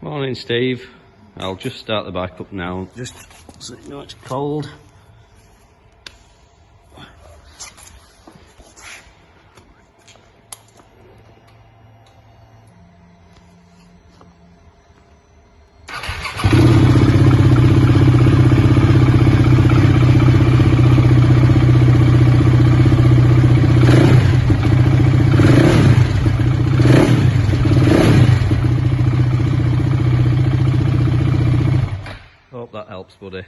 Morning, Steve. I'll just start the bike up now, just so you know it's cold. Hope that helps, buddy.